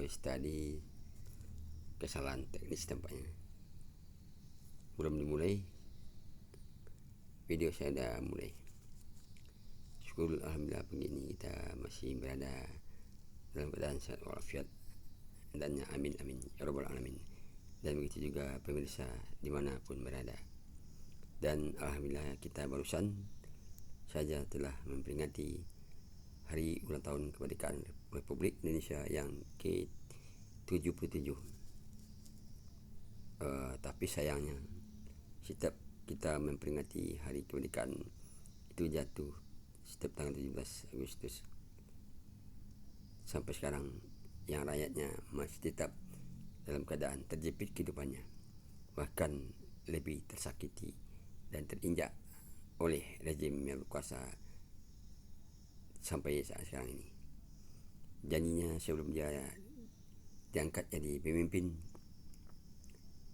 pesta di kesalahan teknis tampaknya. Belum dimulai, video saya dah mulai. Syukur alhamdulillah begini kita masih berada dalam keadaan sehat walafiat, dan amin amin ya rabbal alamin. Dan begitu juga pemirsa dimanapun berada. Dan alhamdulillah kita barusan saja telah memperingati hari ulang tahun kemerdekaan Republik Indonesia yang ke-77. Tapi sayangnya setiap kita memperingati hari kemerdekaan itu jatuh setiap tanggal 17 Agustus sampai sekarang, yang rakyatnya masih tetap dalam keadaan terjepit kehidupannya, bahkan lebih tersakiti dan terinjak oleh rejim yang berkuasa sampai saat sekarang ini. Janjinya sebelum dia diangkat jadi pemimpin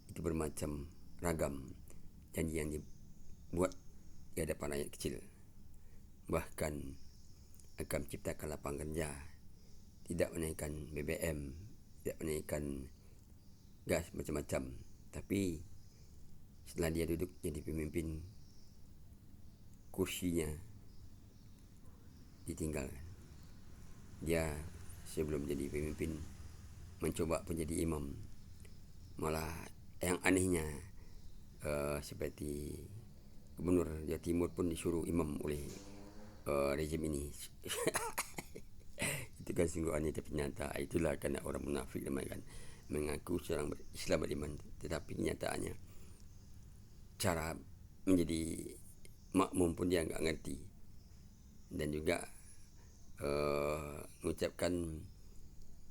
itu bermacam ragam janji yang dibuat di hadapan rakyat kecil, bahkan akan menciptakan lapangan kerja, tidak menaikkan BBM, tidak menaikkan gas macam-macam. Tapi setelah dia duduk jadi pemimpin, kursinya ditinggalkan. Dia sebelum jadi pemimpin mencoba menjadi imam. Malah yang anehnya seperti Gubernur Jawa Timur pun disuruh imam oleh rejim ini. Itu kan sungguh aneh tapi nyata. Itulah kerana orang munafik namanya kan, mengaku seorang Islam beriman, tetapi kenyataannya cara menjadi makmum pun dia enggak ngerti. Dan juga mengucapkan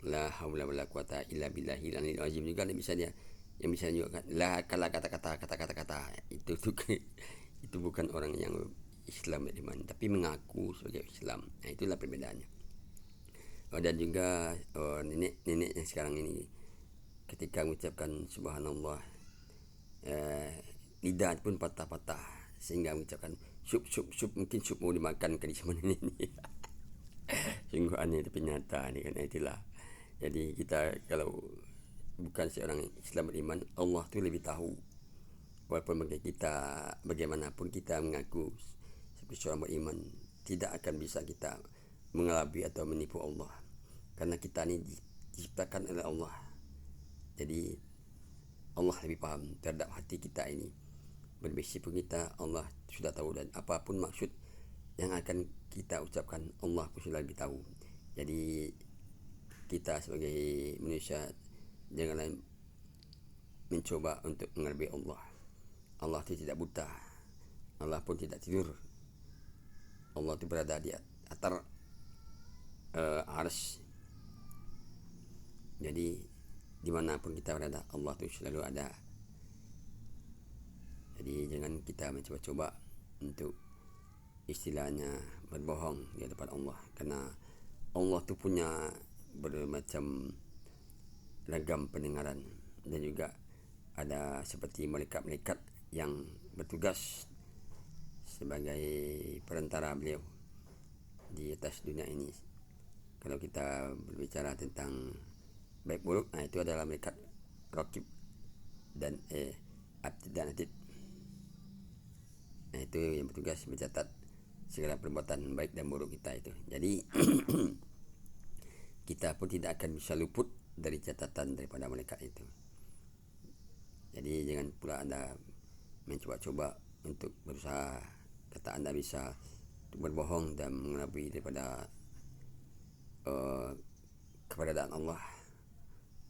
la haula wala quwata illa billahil aliyil azim juga bisa dia, yang bisa juga kan la kala kata-kata itu itu bukan orang yang Islam beriman tapi mengaku sebagai Islam. Nah, itulah perbedaannya. Dan juga nenek yang sekarang ini ketika mengucapkan subhanallah, lidah pun patah-patah sehingga mengucapkan sup mungkin sup mau dimakan ke di sama nenek ini. Sungguh aneh tapi nyata ni kan. Itulah. Jadi kita kalau bukan seorang Islam beriman, Allah tu lebih tahu. Walaupun bagi kita bagaimanapun kita mengaku sebagai seorang beriman, tidak akan bisa kita mengelabui atau menipu Allah, karena kita ni diciptakan oleh Allah. Jadi Allah lebih paham terhadap hati kita ini. Berbisik pun kita, Allah sudah tahu, dan apapun maksud yang akan kita ucapkan, Allah pun sudah lebih tahu. Jadi kita sebagai manusia janganlah mencoba untuk mengelabui Allah. Allah itu tidak buta, Allah pun tidak tidur. Allah itu berada di atas arsy. Jadi dimanapun kita berada, Allah itu selalu ada. Jadi jangan kita mencoba-coba untuk istilahnya berbohong di hadapan Allah, karena Allah tu punya bermacam ragam pendengaran, dan juga ada seperti malaikat-malaikat yang bertugas sebagai perantara beliau di atas dunia ini. Kalau kita berbicara tentang baik buruk, itu adalah malaikat Raqib dan Atid dan Atid. Itu yang bertugas mencatat segala perbuatan baik dan buruk kita itu. Jadi kita pun tidak akan bisa luput dari catatan daripada malaikat itu. Jadi jangan pula anda mencoba-coba untuk berusaha, kata anda bisa untuk berbohong dan mengelabui daripada keberadaan Allah.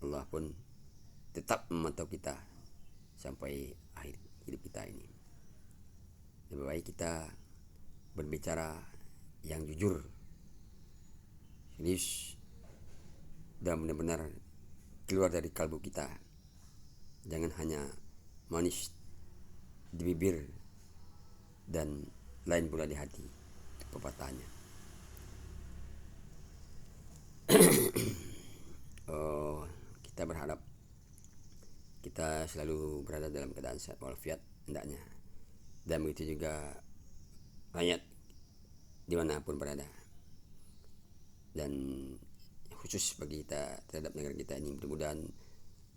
Allah pun tetap memantau kita sampai akhir hidup kita ini. Lebih baik kita berbicara yang jujur, serius, dan benar-benar keluar dari kalbu kita. Jangan hanya manis di bibir dan lain pula di hati. Pepatahnya. Kita berharap kita selalu berada dalam keadaan sehat walafiat hendaknya, dan begitu juga rakyat dimanapun berada. Dan khusus bagi kita terhadap negara kita ini. Mudah-mudahan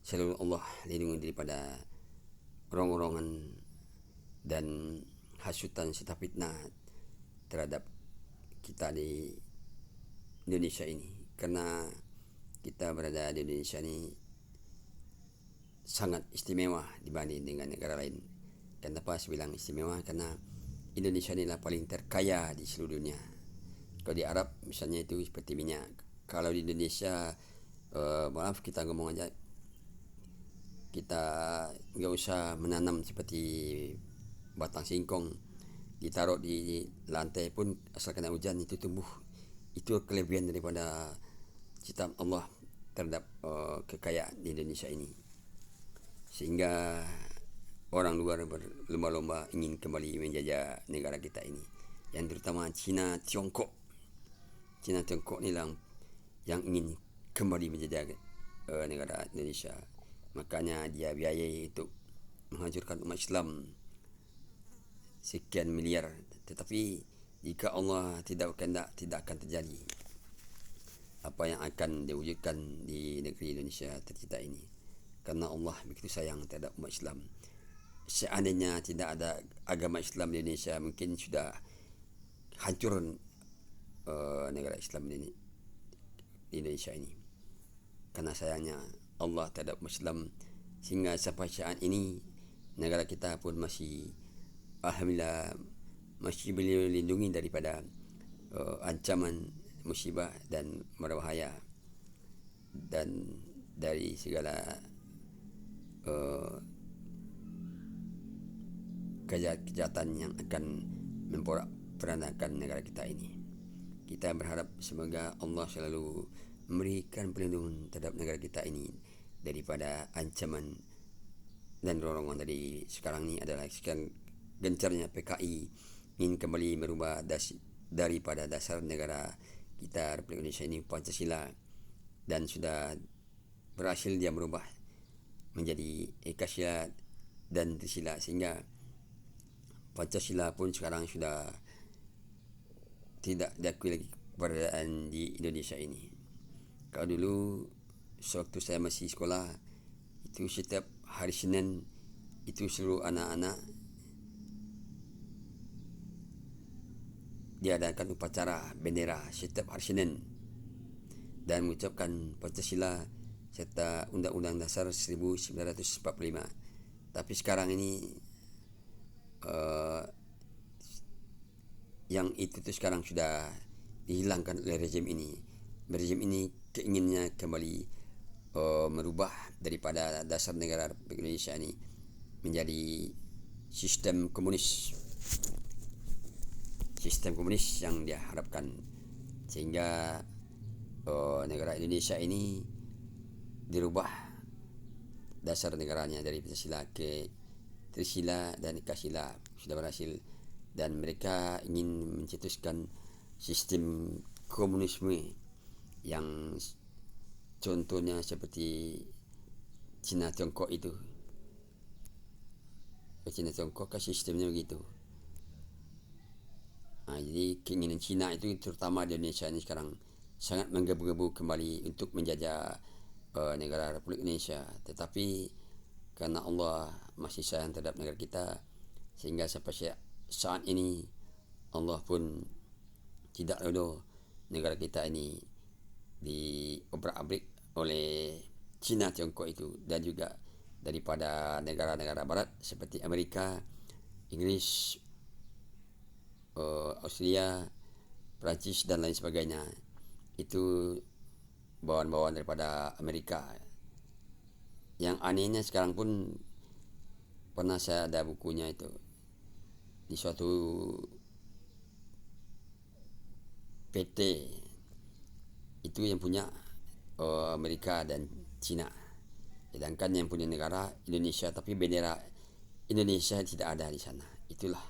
selalu Allah lindungi daripada rong-rongan dan hasutan serta fitnah terhadap kita di Indonesia ini, karena kita berada di Indonesia ini sangat istimewa dibanding dengan negara lain. Kenapa saya bilang istimewa? Karena Indonesia inilah paling terkaya di seluruh dunia. Kalau di Arab misalnya itu seperti minyak. Kalau di Indonesia, maaf kita ngomong aja, kita nggak usah menanam seperti batang singkong, ditaruh di lantai pun asal kena hujan itu tumbuh. Itu kelebihan daripada ciptaan Allah terhadap kekayaan di Indonesia ini, sehingga orang luar berlomba-lomba ingin kembali menjajah negara kita ini, yang terutama Cina Tiongkok ni yang ingin kembali menjajah negara Indonesia. Makanya dia biayai untuk menghancurkan umat Islam sekian miliar. Tetapi jika Allah tidak berkehendak, tidak akan terjadi apa yang akan diwujudkan di negeri Indonesia tercinta ini, karena Allah begitu sayang terhadap umat Islam. Seandainya tidak ada agama Islam di Indonesia, mungkin sudah hancur negara Islam di Indonesia ini. Karena sayangnya Allah terhadap umat Islam, sehingga sampai saat ini negara kita pun masih, alhamdulillah, masih dilindungi daripada ancaman musibah dan berbahaya, dan dari segala kejahatan yang akan memporak-porandakan negara kita ini. Kita berharap semoga Allah selalu memberikan perlindungan terhadap negara kita ini daripada ancaman dan dorongan dari sekarang ini adalah sekian gencarnya PKI ingin kembali merubah daripada dasar negara kita Republik Indonesia ini, Pancasila, dan sudah berhasil dia merubah menjadi Ekasila dan Trisila, sehingga Pancasila pun sekarang sudah tidak diakui lagi keberadaan di Indonesia ini. Kalau dulu sewaktu saya masih sekolah, itu setiap hari Senin itu seluruh anak-anak diadakan upacara bendera setiap hari Senin dan mengucapkan Pancasila serta Undang-Undang Dasar 1945. Tapi sekarang ini yang itu sekarang sudah dihilangkan oleh rezim ini. Rezim ini keinginannya kembali merubah daripada dasar negara Republik Indonesia ini menjadi sistem komunis yang dia harapkan, sehingga negara Indonesia ini dirubah dasar negaranya dari Pancasila ke Trisila dan Ekasila sudah berhasil, dan mereka ingin mencetuskan sistem komunisme yang contohnya seperti Cina Tiongkok itu. Cina Tiongkok kan sistemnya begitu. Jadi keinginan Cina itu terutama di Indonesia ini sekarang sangat menggebu-gebu kembali untuk menjajah negara Republik Indonesia. Tetapi karena Allah masih sayang terhadap negara kita, sehingga sampai saat ini Allah pun tidak ridho negara kita ini diobrak-abrik oleh Cina Tiongkok itu, dan juga daripada negara-negara barat seperti Amerika, Inggris, Austria, Perancis dan lain sebagainya. Itu bawaan-bawaan daripada Amerika. Yang anehnya sekarang pun pernah saya ada bukunya itu di suatu PT itu yang punya Amerika dan Cina, sedangkan yang punya negara Indonesia, tapi bendera Indonesia tidak ada di sana. Itulah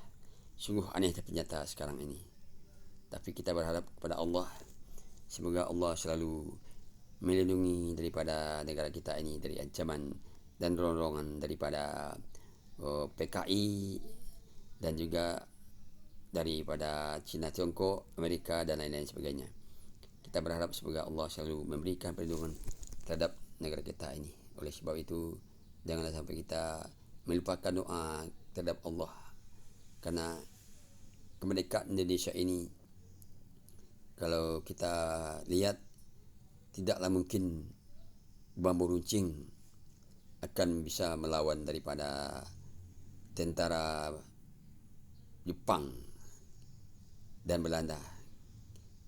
sungguh aneh tapi nyata sekarang ini. Tapi kita berharap kepada Allah, semoga Allah selalu melindungi daripada negara kita ini dari ancaman dan dorongan daripada PKI dan juga daripada Cina Tiongkok, Amerika dan lain-lain sebagainya. kita berharap semoga Allah selalu memberikan perlindungan terhadap negara kita ini. Oleh sebab itu, janganlah sampai kita melupakan doa terhadap Allah, karena kemerdekaan Indonesia ini kalau kita lihat tidaklah mungkin bambu runcing akan bisa melawan daripada tentara Jepang dan Belanda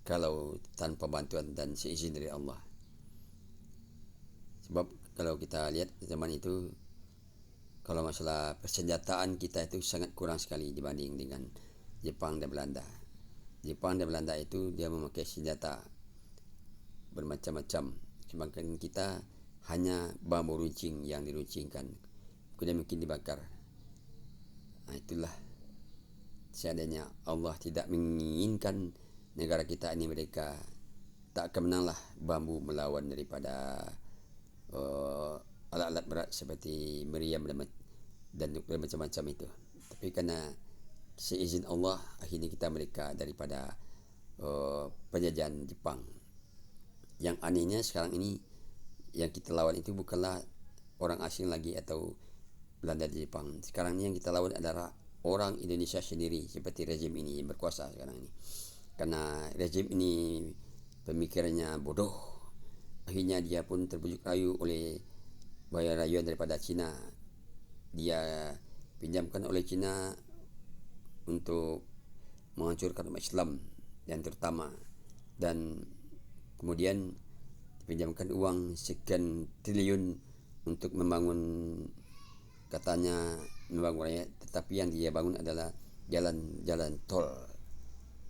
kalau tanpa bantuan dan seizin dari Allah. Sebab kalau kita lihat zaman itu, kalau masalah persenjataan kita itu sangat kurang sekali dibanding dengan Jepang dan Belanda. Jepang dan Belanda itu dia memakai senjata bermacam-macam, sedangkan kita hanya bambu runcing yang diruncingkan, kemudian mungkin dibakar. Itulah, seandainya Allah tidak menginginkan negara kita ini merdeka, tak akan menanglah bambu melawan daripada alat-alat berat seperti meriam dan nuklear macam-macam itu. Tapi kerana seizin Allah, akhirnya kita merdeka daripada penjajahan Jepang. Yang anehnya sekarang ini yang kita lawan itu bukanlah orang asing lagi atau Belanda di Jepang. Sekarang ini yang kita lawan adalah orang Indonesia sendiri, seperti rezim ini yang berkuasa sekarang ini. Karena rezim ini pemikirannya bodoh, akhirnya dia pun terbujuk rayu oleh bayar rayuan daripada Cina. Dia pinjamkan oleh Cina untuk menghancurkan umat Islam yang terutama, dan kemudian dipinjamkan uang sekian triliun untuk membangun, katanya membangun rakyat, tetapi yang dia bangun adalah jalan tol.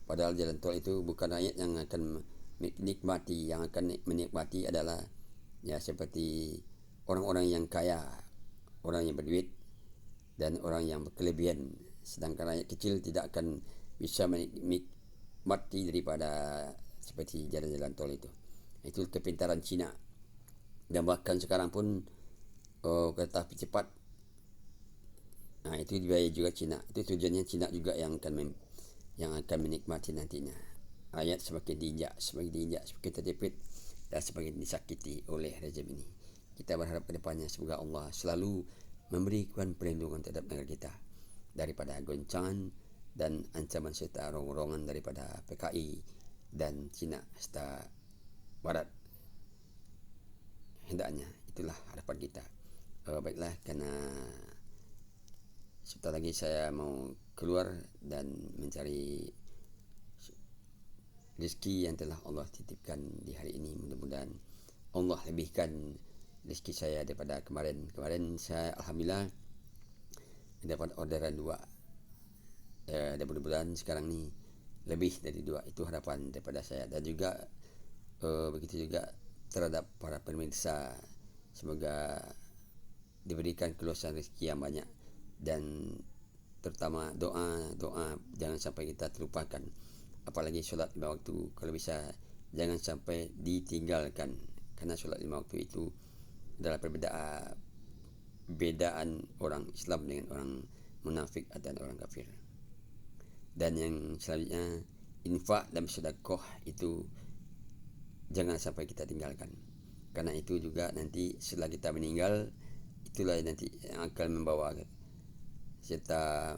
Padahal jalan tol itu bukan rakyat yang akan menikmati, yang akan menikmati adalah ya seperti orang-orang yang kaya, orang yang berduit dan orang yang berkelebihan, sedangkan rakyat kecil tidak akan bisa menikmati daripada seperti jalan-jalan tol itu. Itu kepintaran Cina. Dan bahkan sekarang pun kereta api cepat, itu dibiayai juga Cina. Itu tujuannya Cina juga yang akan menikmati nantinya. Rakyat semakin diinjak, semakin terjepit dan semakin disakiti oleh rezim ini. Kita berharap ke depannya semoga Allah selalu memberikan perlindungan terhadap negara kita daripada goncangan dan ancaman serta rong-rongan daripada PKI dan Cina serta Barat. Hendaknya itulah harapan kita. Baiklah, kerana sebentar lagi saya mau keluar dan mencari rezeki yang telah Allah titipkan di hari ini. Mudah-mudahan Allah lebihkan rezeki saya daripada kemarin. Kemarin saya alhamdulillah dapat orderan 2, dan mudah-mudahan sekarang ni lebih dari 2. Itu harapan daripada saya, dan juga begitu juga terhadap para pemirsa. Semoga diberikan keluasan rezeki yang banyak, dan terutama doa jangan sampai kita terlupakan, apalagi solat 5 waktu. Kalau bisa jangan sampai ditinggalkan, karena solat 5 waktu itu adalah perbedaan orang Islam dengan orang munafik atau orang kafir. Dan yang selanjutnya, infak dan sedekah itu jangan sampai kita tinggalkan, karena itu juga nanti setelah kita meninggal, itulah nanti yang akan membawa serta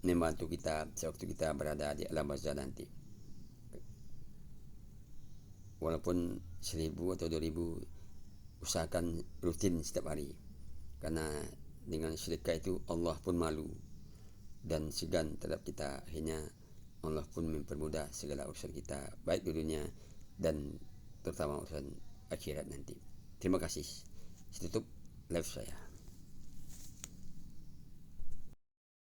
membantu kita sewaktu kita berada di alam barzah nanti. Walaupun 1,000 atau 2,000, usahakan rutin setiap hari, karena dengan sedekah itu Allah pun malu dan segan terhadap kita. Akhirnya Allah pun mempermudah segala urusan kita, baik di dunia dan terutama urusan akhirat nanti. Terima kasih. Saya tutup live saya.